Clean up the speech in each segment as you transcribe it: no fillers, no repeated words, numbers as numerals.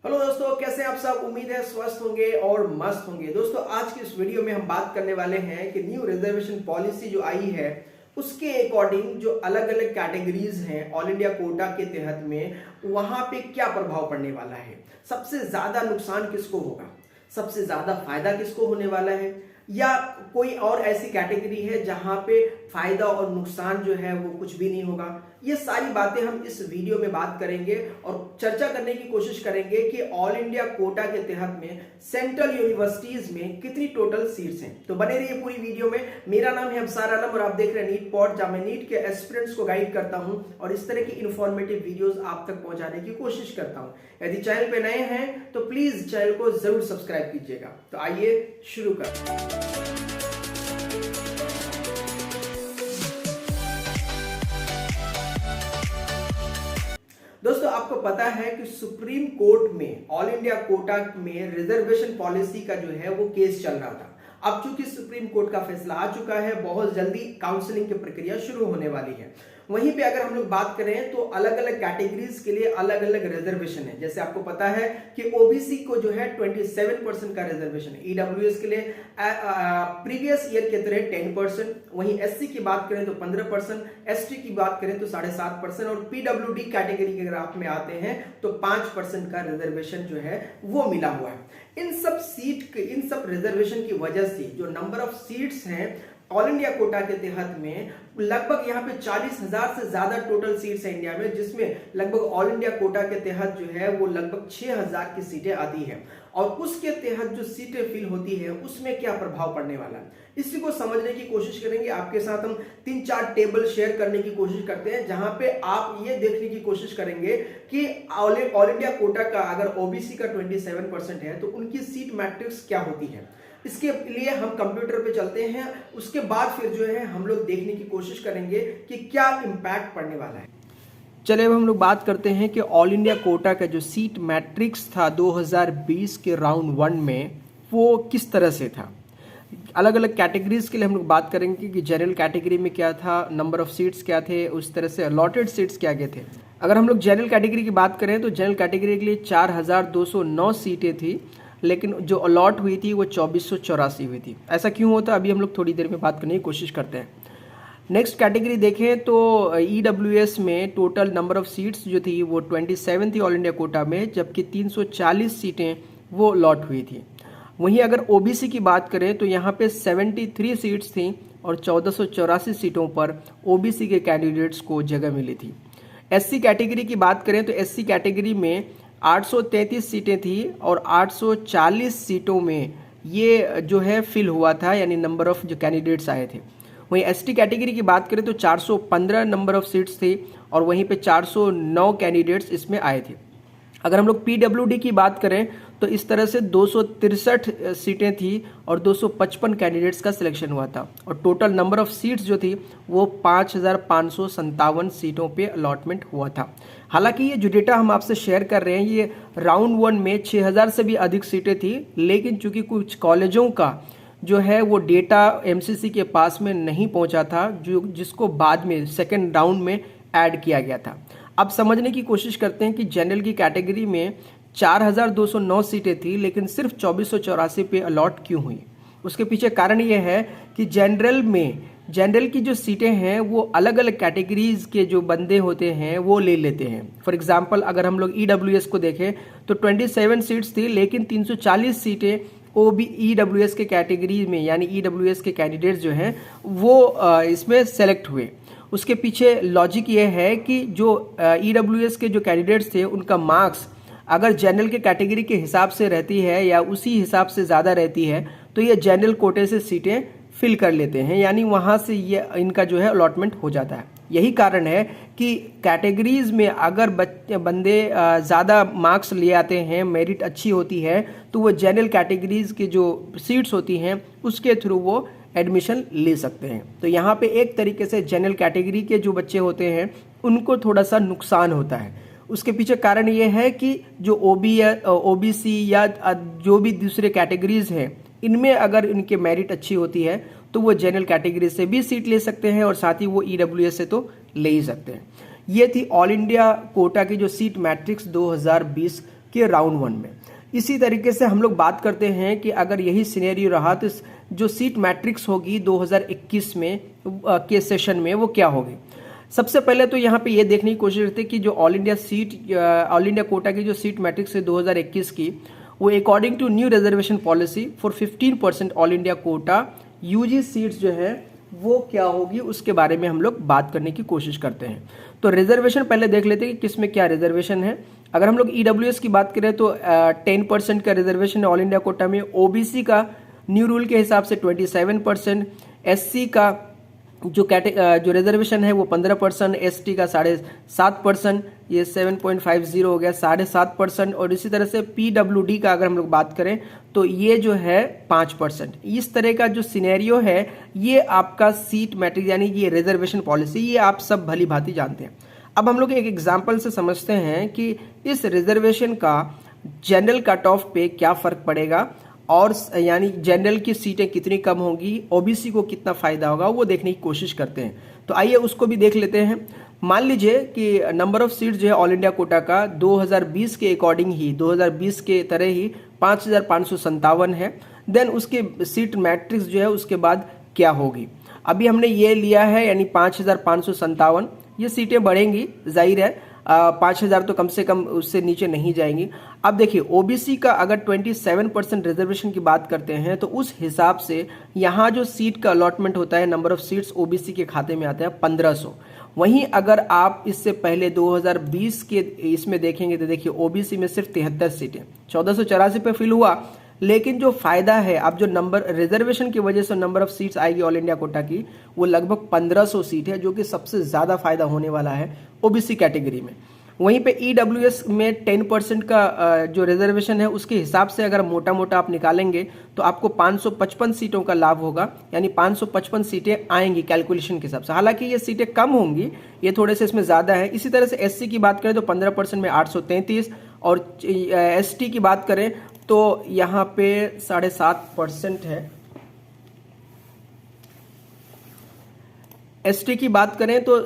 Hello दोस्तों, कैसे हैं आप सब। उम्मीद है स्वस्थ होंगे और मस्त होंगे। दोस्तों, आज की इस वीडियो में हम बात करने वाले हैं कि न्यू रिजर्वेशन पॉलिसी जो आई है उसके अकॉर्डिंग जो अलग अलग कैटेगरीज हैं ऑल इंडिया कोटा के तहत में, वहां पे क्या प्रभाव पड़ने वाला है। सबसे ज्यादा नुकसान किसको होगा, सबसे ज्यादा फायदा किसको होने वाला है, या कोई और ऐसी कैटेगरी है जहां पे फायदा और नुकसान जो है वो कुछ भी नहीं होगा। ये सारी बातें हम इस वीडियो में बात करेंगे और चर्चा करने की कोशिश करेंगे कि ऑल इंडिया कोटा के तहत में सेंट्रल यूनिवर्सिटीज में कितनी टोटल सीट्स हैं। तो बने रहिए पूरी वीडियो में। मेरा नाम है अफसार आलम और आप देख रहे हैं नीट पॉड, जहां मैं नीट के एस्पिरेंट्स को गाइड करता हूं और इस तरह की इंफॉर्मेटिव वीडियोस आप तक पहुंचाने की कोशिश करता हूं। यदि चैनल पे नए हैं तो प्लीज चैनल को जरूर सब्सक्राइब कीजिएगा। तो आइए शुरू करते हैं। दोस्तों, आपको पता है कि सुप्रीम कोर्ट में ऑल इंडिया कोटा में रिजर्वेशन पॉलिसी का जो है वो केस चल रहा था। अब चूंकि सुप्रीम कोर्ट का फैसला आ चुका है, बहुत जल्दी काउंसलिंग की प्रक्रिया शुरू होने वाली है। वहीं पे अगर हम लोग बात करें तो अलग अलग कैटेगरीज के लिए अलग अलग रिजर्वेशन है। जैसे आपको पता है कि ओबीसी को जो है 27% का रिजर्वेशन है, ईडब्ल्यूएस के लिए प्रीवियस ईयर के तरह 10%, वहीं एससी की बात करें तो 15%, एसटी की बात करें तो 7.5% और पीडब्ल्यूडी कैटेगरी के ग्राफ में आते हैं तो 5% का रिजर्वेशन जो है वो मिला हुआ है। इन सब रिजर्वेशन की वजह से जो नंबर ऑफ सीट्स हैं ऑल इंडिया कोटा के तहत में, लगभग यहाँ पे 40,000 से ज्यादा टोटल सीट्स है इंडिया में, जिसमें लगभग ऑल इंडिया कोटा के तहत जो है वो लगभग 6,000 की सीटें आती हैं। और उसके तहत जो सीटें फिल होती है उसमें क्या प्रभाव पड़ने वाला है, इसी को समझने की कोशिश करेंगे। आपके साथ हम 3-4 टेबल शेयर करने की कोशिश करते हैं, जहां पे आप ये देखने की कोशिश करेंगे कि ऑल इंडिया कोटा का अगर ओबीसी का 27% है तो उनकी सीट मैट्रिक्स क्या होती है। इसके लिए हम कंप्यूटर पे चलते हैं, उसके बाद फिर जो है हम लोग देखने की कोशिश करेंगे कि क्या इंपैक्ट पड़ने वाला है। चलिए अब हम लोग बात करते हैं कि ऑल इंडिया कोटा का जो सीट मैट्रिक्स था 2020 के राउंड 1 में वो किस तरह से था। अलग अलग कैटेगरीज के लिए हम लोग बात करेंगे कि जनरल कैटेगरी में क्या था, नंबर ऑफ सीट्स क्या थे, उस तरह से अलॉटेड सीट्स क्या क्या थे। अगर हम लोग जनरल कैटेगरी की बात करें तो जनरल कैटेगरी के लिए 4,209 सीटें थी, लेकिन जो अलॉट हुई थी वो 2,484 हुई थी। ऐसा क्यों होता, अभी हम लोग थोड़ी देर में बात करने की कोशिश करते हैं। नेक्स्ट कैटेगरी देखें तो ईडब्ल्यूएस में टोटल नंबर ऑफ सीट्स जो थी वो 27 थी ऑल इंडिया कोटा में, जबकि 340 सीटें वो अलॉट हुई थी। वहीं अगर ओबीसी की बात करें तो यहाँ पे 73 सीट्स थी और 1,484 सीटों पर ओबीसी के कैंडिडेट्स को जगह मिली थी। एससी कैटेगरी की बात करें तो एससी कैटेगरी में 833 सीटें थी और 840 सीटों में ये जो है फिल हुआ था, यानी नंबर ऑफ जो कैंडिडेट्स आए थे। वहीं एसटी कैटेगरी की बात करें तो 415 नंबर ऑफ सीट्स थी और वहीं पे 409 कैंडिडेट्स इसमें आए थे। अगर हम लोग पीडब्ल्यूडी की बात करें तो इस तरह से 263 सीटें थी और 255 कैंडिडेट्स का सिलेक्शन हुआ था और टोटल नंबर ऑफ सीट्स जो थी वो 5,557 सीटों पे अलॉटमेंट हुआ था। हालांकि ये जो डेटा हम आपसे शेयर कर रहे हैं ये राउंड 1 में 6,000 से भी अधिक सीटें थी, लेकिन चूंकि कुछ कॉलेजों का जो है वो डेटा एमसीसी के पास में नहीं पहुंचा था, जिसको बाद में सेकेंड राउंड में ऐड किया गया था। अब समझने की कोशिश करते हैं कि जनरल की कैटेगरी में 4,209 सीटें थी लेकिन सिर्फ 2,484 पे अलॉट क्यों हुई। उसके पीछे कारण ये है कि जनरल की जो सीटें हैं वो अलग अलग कैटेगरीज के जो बंदे होते हैं वो ले लेते हैं। फॉर एग्जांपल अगर हम लोग ईडब्ल्यूएस को देखें तो 27 सीट्स थी, लेकिन 340 सीटें ईडब्ल्यूएस के कैटेगरी में, यानी ईडब्ल्यूएस के कैंडिडेट्स जो हैं वो इसमें सेलेक्ट हुए। उसके पीछे लॉजिक ये है कि जो ईडब्ल्यूएस के जो कैंडिडेट्स थे उनका मार्क्स अगर जनरल के कैटेगरी के हिसाब से रहती है या उसी हिसाब से ज़्यादा रहती है तो ये जनरल कोटे से सीटें फिल कर लेते हैं, यानी वहाँ से ये इनका जो है अलॉटमेंट हो जाता है। यही कारण है कि कैटेगरीज में अगर बंदे ज़्यादा मार्क्स ले आते हैं, मेरिट अच्छी होती है, तो वो जनरल कैटेगरीज की जो सीट्स होती हैं उसके थ्रू वो एडमिशन ले सकते हैं। तो यहाँ पे एक तरीके से जनरल कैटेगरी के जो बच्चे होते हैं उनको थोड़ा सा नुकसान होता है। उसके पीछे कारण ये है कि जो ओबीसी या जो भी दूसरे कैटेगरीज हैं इनमें अगर इनके मेरिट अच्छी होती है तो वो जनरल कैटेगरी से भी सीट ले सकते हैं और साथ ही वो ईडब्ल्यूएस से तो ले ही सकते हैं। ये थी ऑल इंडिया कोटा की जो सीट मैट्रिक्स 2020 के राउंड 1 में। इसी तरीके से हम लोग बात करते हैं कि अगर यही सिनेरियो रहा तो जो सीट मैट्रिक्स होगी 2021 में के सेशन में वो क्या होगी। सबसे पहले तो यहाँ पे ये देखने की कोशिश करते हैं कि जो ऑल इंडिया कोटा की जो सीट मैट्रिक्स है 2021 की, वो according to new reservation policy for 15% all India quota UG seats जो है वो क्या होगी, उसके बारे में हम लोग बात करने की कोशिश करते हैं। तो रिजर्वेशन पहले देख लेते हैं कि किस में क्या रिजर्वेशन है। अगर हम लोग ईडब्ल्यूएस की बात करें तो 10% का रिजर्वेशन है ऑल इंडिया कोटा में। ओबीसी का न्यू रूल के हिसाब से 27%, एससी का जो रिजर्वेशन है वो 15%, एसटी का 7.5%, ये 7.50 हो गया 7.5%। और इसी तरह से पीडब्ल्यूडी का अगर हम लोग बात करें तो ये जो है 5%। इस तरह का जो सिनेरियो है ये आपका सीट मैट्रिक्स यानी ये रिजर्वेशन पॉलिसी, ये आप सब भली भांति जानते हैं। अब हम लोग एक एग्जाम्पल से समझते हैं कि इस रिजर्वेशन का जनरल कट ऑफ पे क्या फर्क पड़ेगा और यानी जनरल की सीटें कितनी कम होंगी, ओबीसी को कितना फायदा होगा, वो देखने की कोशिश करते हैं। तो आइए उसको भी देख लेते हैं। मान लीजिए कि नंबर ऑफ सीट जो है ऑल इंडिया कोटा का 2020 के अकॉर्डिंग ही 2020 के तरह ही 5557 है। देन उसके सीट मैट्रिक्स जो है उसके बाद क्या होगी। अभी हमने ये लिया है यानी 5557, ये सीटें बढ़ेंगी जाहिर है, 5000 तो कम से कम उससे नीचे नहीं जाएंगी। अब देखिए ओबीसी का अगर 27% रिजर्वेशन की बात करते हैं तो उस हिसाब से यहाँ जो सीट का अलॉटमेंट होता है, नंबर ऑफ सीट्स ओबीसी के खाते में आता है 1500। वहीं अगर आप इससे पहले 2020 के इसमें देखेंगे तो देखिए ओबीसी में सिर्फ 73 सीटें 1484 पे फिल हुआ। लेकिन जो फायदा है, अब जो नंबर रिजर्वेशन की वजह से नंबर ऑफ सीट्स आएगी ऑल इंडिया कोटा की, वो लगभग 1500 सीट है, जो कि सबसे ज्यादा फायदा होने वाला है ओबीसी कैटेगरी में। वहीं पे ईडब्ल्यूएस में 10% का जो रिजर्वेशन है उसके हिसाब से अगर मोटा मोटा आप निकालेंगे तो आपको 555 सीटों का लाभ होगा, यानी 555 सीटें आएंगी कैलकुलेशन के हिसाब से। हालांकि ये सीटें कम होंगी, ये थोड़े से इसमें ज़्यादा है। इसी तरह से एससी की बात करें तो 15% में 833, और एसटी की बात करें तो यहाँ पे 7.5% है। एसटी की बात करें तो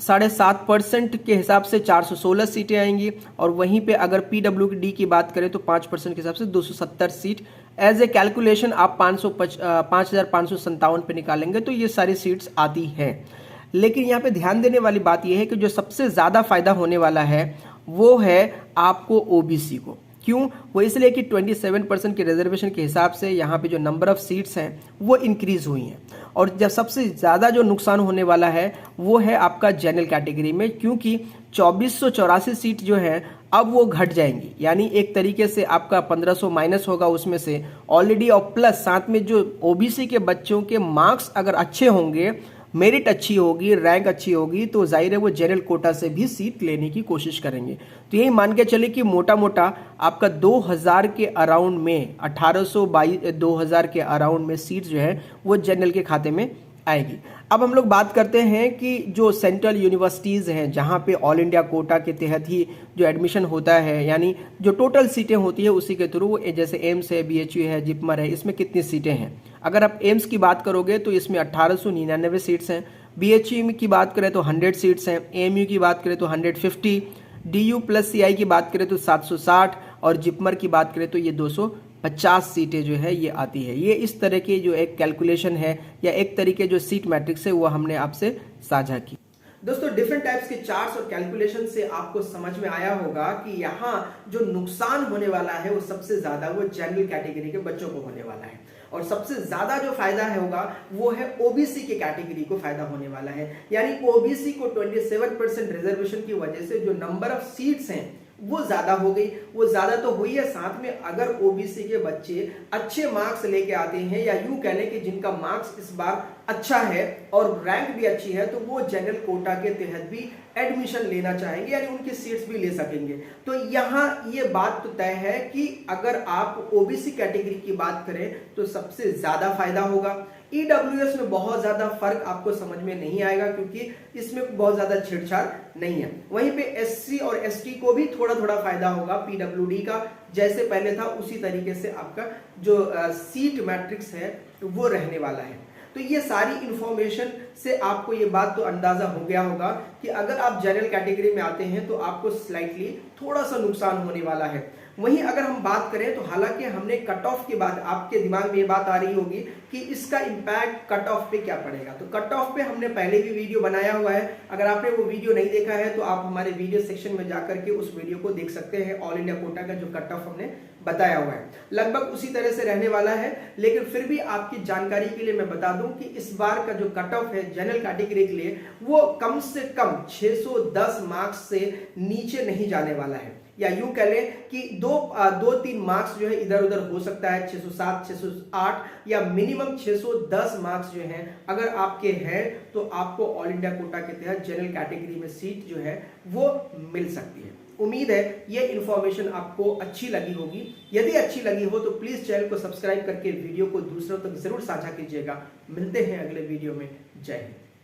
7.5% के हिसाब से 416 सीटें आएंगी, और वहीं पे अगर पीडब्ल्यूडी की बात करें तो 5% के हिसाब से 270 सीट। एज ए कैलकुलेशन आप 5557 पे निकालेंगे तो ये सारी सीट्स आती हैं। लेकिन यहाँ पे ध्यान देने वाली बात यह है कि जो सबसे ज़्यादा फायदा होने वाला है वो है आपको ओबीसी को। क्यों? वो इसलिए कि 27% के रिजर्वेशन के हिसाब से यहाँ पे जो नंबर ऑफ सीट्स हैं वो इंक्रीज हुई हैं। और जब सबसे ज़्यादा जो नुकसान होने वाला है वो है आपका जनरल कैटेगरी में, क्योंकि 2484 सीट जो है अब वो घट जाएंगी, यानी एक तरीके से आपका 1500 माइनस होगा उसमें से ऑलरेडी, और प्लस साथ में जो ओबीसी के बच्चों के मार्क्स अगर अच्छे होंगे, मेरिट अच्छी होगी, रैंक अच्छी होगी, तो जाहिर है वो जनरल कोटा से भी सीट लेने की कोशिश करेंगे। तो यही मान के चले कि मोटा मोटा आपका 2000 के अराउंड में 1822 2000 के अराउंड में सीट जो है वो जनरल के खाते में आएगी। अब हम लोग बात करते हैं कि जो सेंट्रल यूनिवर्सिटीज़ हैं जहाँ पे ऑल इंडिया कोटा के तहत ही जो एडमिशन होता है, यानी जो टोटल सीटें होती है उसी के थ्रू, जैसे एम्स है, बीएचयू है, जिपमर है, इसमें कितनी सीटें हैं। अगर आप एम्स की बात करोगे तो इसमें 1899 सीट्स हैं। बीएचयू की बात करें तो 100 सीट्स हैं। एएमयू की बात करें तो 150, डीयू प्लस सीआई की बात करें तो 760, और जिपमर की बात करें तो ये 250 सीटें जो है ये आती है। ये इस तरह की जो एक कैलकुलेशन है या एक तरीके जो सीट मैट्रिक्स है वो हमने आपसे साझा की। दोस्तों डिफरेंट टाइप्स के चार्ट्स और कैलकुलेशन से आपको समझ में आया होगा कि यहाँ जो नुकसान होने वाला है वो सबसे ज्यादा वो जनरल कैटेगरी के बच्चों को होने वाला है, और सबसे ज्यादा जो फायदा होगा वो है ओबीसी के कैटेगरी को फायदा होने वाला है। यानी ओबीसी को 27% रिजर्वेशन की वजह से जो नंबर ऑफ सीट्स हैं वो ज्यादा हो गई, वो ज्यादा तो हुई है, साथ में अगर ओबीसी के बच्चे अच्छे मार्क्स लेके आते हैं, या यूं कह लें कि जिनका मार्क्स इस बार अच्छा है और रैंक भी अच्छी है, तो वो जनरल कोटा के तहत भी एडमिशन लेना चाहेंगे, यानी उनकी सीट्स भी ले सकेंगे। तो यहाँ ये बात तो तय है कि अगर आप ओबीसी कैटेगरी की बात करें तो सबसे ज्यादा फायदा होगा। ईडब्ल्यूएस में बहुत ज्यादा फर्क आपको समझ में नहीं आएगा, क्योंकि इसमें बहुत ज्यादा छेड़छाड़ नहीं है। वहीं पे एससी और एसटी को भी थोड़ा थोड़ा फायदा होगा पीडब्ल्यूडी का, जैसे पहले था उसी तरीके से आपका जो सीट मैट्रिक्स है वो रहने वाला है। तो ये सारी इंफॉर्मेशन से आपको ये बात तो अंदाजा हो गया होगा कि अगर आप जनरल कैटेगरी में आते हैं तो आपको स्लाइटली थोड़ा सा नुकसान होने वाला है। वहीं अगर हम बात करें तो हालांकि हमने कट ऑफ के बाद आपके दिमाग में ये बात आ रही होगी कि इसका इंपैक्ट कट ऑफ पे क्या पड़ेगा। तो कट ऑफ पे हमने पहले भी वीडियो बनाया हुआ है, अगर आपने वो वीडियो नहीं देखा है तो आप हमारे वीडियो सेक्शन में जाकर के उस वीडियो को देख सकते हैं। ऑल इंडिया कोटा का जो कट ऑफ हमने बताया हुआ है लगभग उसी तरह से रहने वाला है, लेकिन फिर भी आपकी जानकारी के लिए मैं बता दूं कि इस बार का जो कट ऑफ है जनरल कैटेगरी के लिए वो कम से कम 610 मार्क्स से नीचे नहीं जाने वाला है, या यूं कह लें कि दो तीन मार्क्स जो है इधर उधर हो सकता है, 607 608 या मिनिमम 610 मार्क्स जो हैं अगर आपके हैं तो आपको ऑल इंडिया कोटा के तहत जनरल कैटेगरी में सीट जो है वो मिल सकती है। उम्मीद है ये इन्फॉर्मेशन आपको अच्छी लगी होगी। यदि अच्छी लगी हो तो प्लीज चैनल को सब्सक्राइब करके वीडियो को दूसरों तक जरूर साझा कीजिएगा। मिलते हैं अगले वीडियो में। जय हिंद।